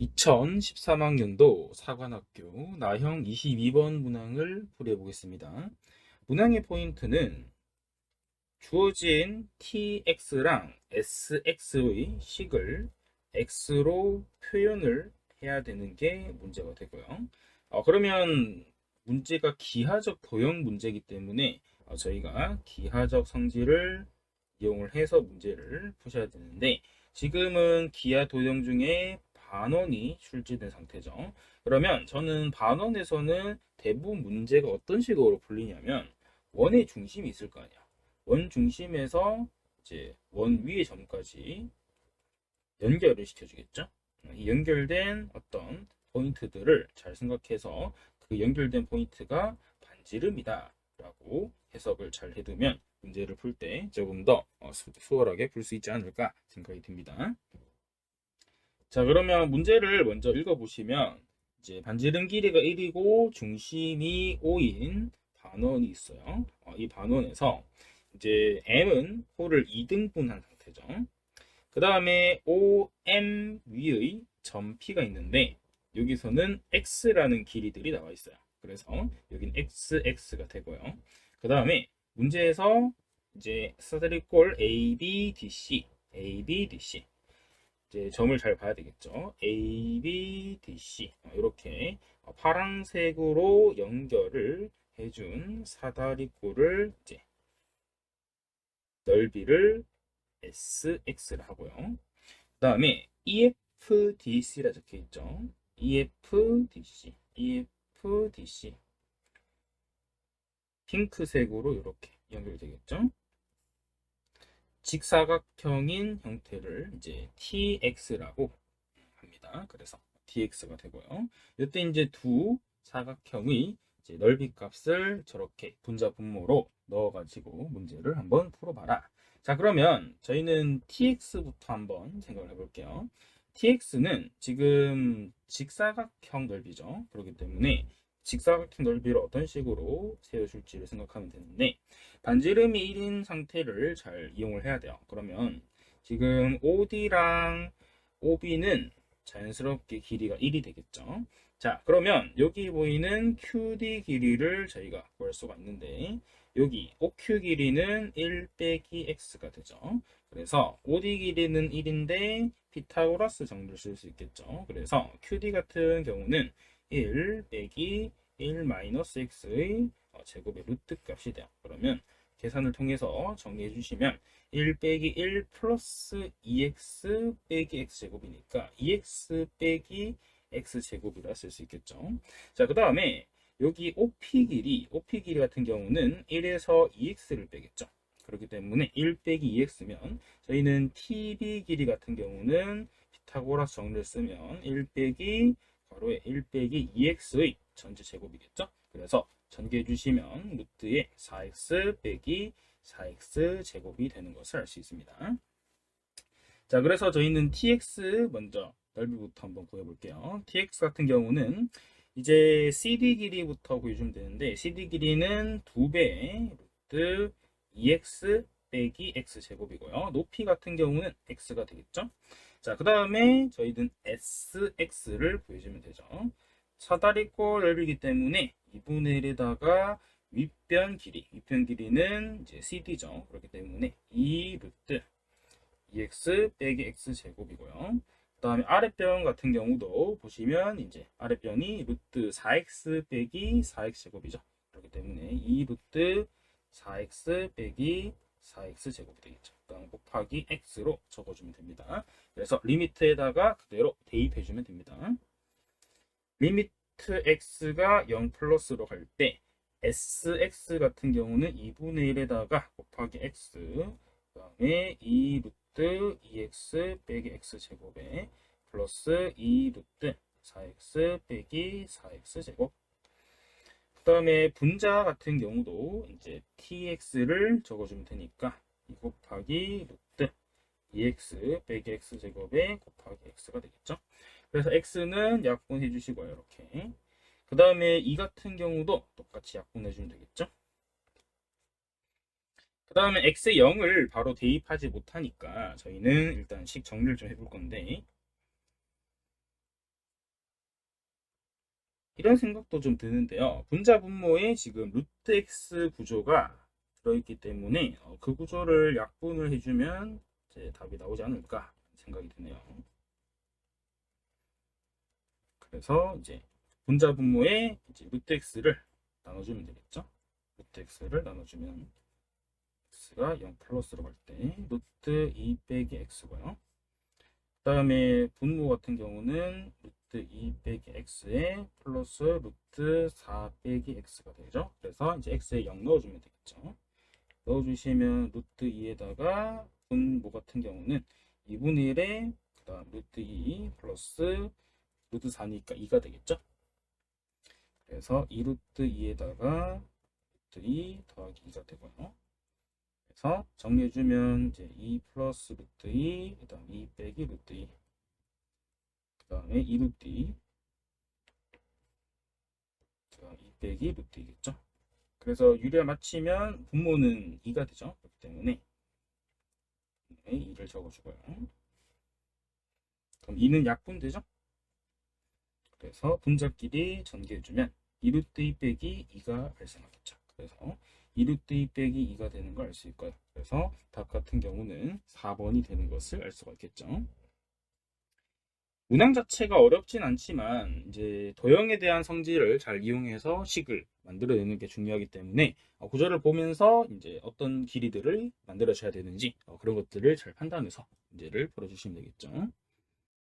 2013학년도 사관학교 나형 22번 문항을 풀이해보겠습니다. 문항의 포인트는 주어진 tx랑 sx의 식을 x로 표현을 해야 되는 게 문제가 되고요. 그러면 문제가 기하적 도형 문제이기 때문에 저희가 기하적 성질을 이용을 해서 문제를 푸셔야 되는데, 지금은 기하 도형 중에 반원이 출제된 상태죠. 그러면 저는 반원에서는 대부분 문제가 어떤 식으로 풀리냐면, 원의 중심이 있을 거 아니야. 원 중심에서 이제 원 위의 점까지 연결을 시켜주겠죠. 이 연결된 어떤 포인트들을 잘 생각해서 그 연결된 포인트가 반지름이다 라고 해석을 잘 해두면 문제를 풀 때 조금 더 수월하게 풀 수 있지 않을까 생각이 듭니다. 자, 그러면 문제를 먼저 읽어보시면, 이제 반지름 길이가 1이고 중심이 5인 반원이 있어요. 이 반원에서 이제 m은 호를 2등분한 상태죠. 그 다음에 OM 위의 점 P가 있는데, 여기서는 X라는 길이들이 나와 있어요. 그래서 여긴 XX가 되고요. 그 다음에 문제에서 이제 사다리꼴 ABDC, ABDC 이제 점을 잘 봐야 되겠죠. ABDC 이렇게 파란색으로 연결을 해준 사다리꼴을 이제 넓이를 SX를 하고요. 그 다음에 EFDC라 적혀 있죠. EFDC, EFDC. 핑크색으로 이렇게 연결되겠죠. 직사각형인 형태를 이제 TX라고 합니다. 그래서 TX가 되고요. 이때 이제 두 사각형의 이제 넓이 값을 저렇게 분자 분모로 넣어가지고 문제를 한번 풀어봐라. 자, 그러면 저희는 TX부터 한번 생각을 해볼게요. TX는 지금 직사각형 넓이죠. 그렇기 때문에 직사각형 넓이를 어떤 식으로 세워줄지를 생각하면 되는데, 반지름이 1인 상태를 잘 이용을 해야 돼요. 그러면 지금 OD랑 OB는 자연스럽게 길이가 1이 되겠죠. 자, 그러면 여기 보이는 QD 길이를 저희가 구할 수가 있는데, 여기 OQ 길이는 1 빼기 X가 되죠. 그래서 OD 길이는 1인데 피타고라스 정도를 쓸 수 있겠죠. 그래서 QD 같은 경우는 1 빼기 1 마이너스 X의 제곱의 루트 값이 돼요. 그러면 계산을 통해서 정리해 주시면 1 빼기 1 플러스 2x 빼기 x제곱이니까 2x 빼기 x제곱이라 쓸 수 있겠죠. 자, 그 다음에 여기 OP 길이 같은 경우는 1에서 2x를 빼겠죠. 그렇기 때문에 1 빼기 2x면 저희는 TB 길이 같은 경우는 피타고라스 정리를 쓰면 1 빼기 괄호에 1 빼기 2x의 전체 제곱이겠죠. 그래서 전개해 주시면 루트에 4x 빼기 4x 제곱이 되는 것을 알 수 있습니다. 자, 그래서 저희는 tx 먼저 넓이부터 한번 구해볼게요. tx 같은 경우는 이제 cd 길이부터 구해주면 되는데, cd 길이는 2배 루트 2x 빼기 x 제곱이고요. 높이 같은 경우는 x가 되겠죠. 자, 그 다음에 저희는 sx를 구해주면 되죠. 사다리꼴 넓이기 때문에 2분의 1에다가 윗변 길이는 이제 CD죠. 그렇기 때문에 2 루트 2x 빼기 x 제곱이고요. 그 다음에 아랫변 같은 경우도 보시면 이제 아랫변이 루트 4x 빼기 4x 제곱이죠. 그렇기 때문에 2 루트 4x 빼기 4x 제곱이 되겠죠. 그다음 곱하기 x로 적어주면 됩니다. 그래서 리미트에다가 그대로 대입해주면 됩니다. 리미트 x가 0 플러스로 갈 때 sx 같은 경우는 2분의 1에다가 곱하기 x, 그 다음에 2 루트 2x 빼기 x 제곱에 플러스 2 루트 4x 빼기 4x 제곱. 그 다음에 분자 같은 경우도 이제 tx를 적어주면 되니까 2 곱하기 루트 2x 빼기 x 제곱에 곱하기 x가 되겠죠. 그래서 x는 약분해 주시고요. 이렇게. 그 다음에 이 같은 경우도 똑같이 약분해 주면 되겠죠. 그 다음에 x에 0을 바로 대입하지 못하니까 저희는 일단 식 정리를 좀 해볼 건데, 이런 생각도 좀 드는데요. 분자 분모에 지금 루트 x 구조가 들어있기 때문에 그 구조를 약분을 해주면 이제 답이 나오지 않을까 생각이 드네요. 그래서 이제 분자 분모에 이제 루트 x를 나눠주면 되겠죠. 루트 x를 나눠주면 x가 0 플러스로 갈 때 루트 2 빼기 x고요. 그 다음에 분모 같은 경우는 루트 2 빼기 x에 플러스 루트 4 빼기 x가 되죠. 그래서 이제 x에 0 넣어주면 되겠죠. 넣어주시면 루트 2에다가 분모 같은 경우는 2분의 1에 그 다음 루트 2 플러스 루트 4니까 2가 되겠죠. 그래서 2 루트 2에다가 루트 2 더하기 2가 되고요. 그래서 정리해주면 이제 2 플러스 루트 2, 그 다음 2 빼기 루트 2, 그 다음에 2 루트 2, 자, 2 빼기 루트 2겠죠. 그래서 유리화 맞추면 분모는 2가 되죠. 그렇기 때문에 2를 적어주고요. 그럼 2는 약분되죠. 그래서 분자끼리 전개해주면 2 루트 2 빼기 2가 발생하겠죠. 그래서 2 루트 2 빼기 2가 되는 걸 알 수 있고요. 그래서 답 같은 경우는 4번이 되는 것을 알 수가 있겠죠. 문항 자체가 어렵진 않지만 이제 도형에 대한 성질을 잘 이용해서 식을 만들어내는 게 중요하기 때문에 구조를 보면서 이제 어떤 길이들을 만들어줘야 되는지 그런 것들을 잘 판단해서 문제를 풀어주시면 되겠죠.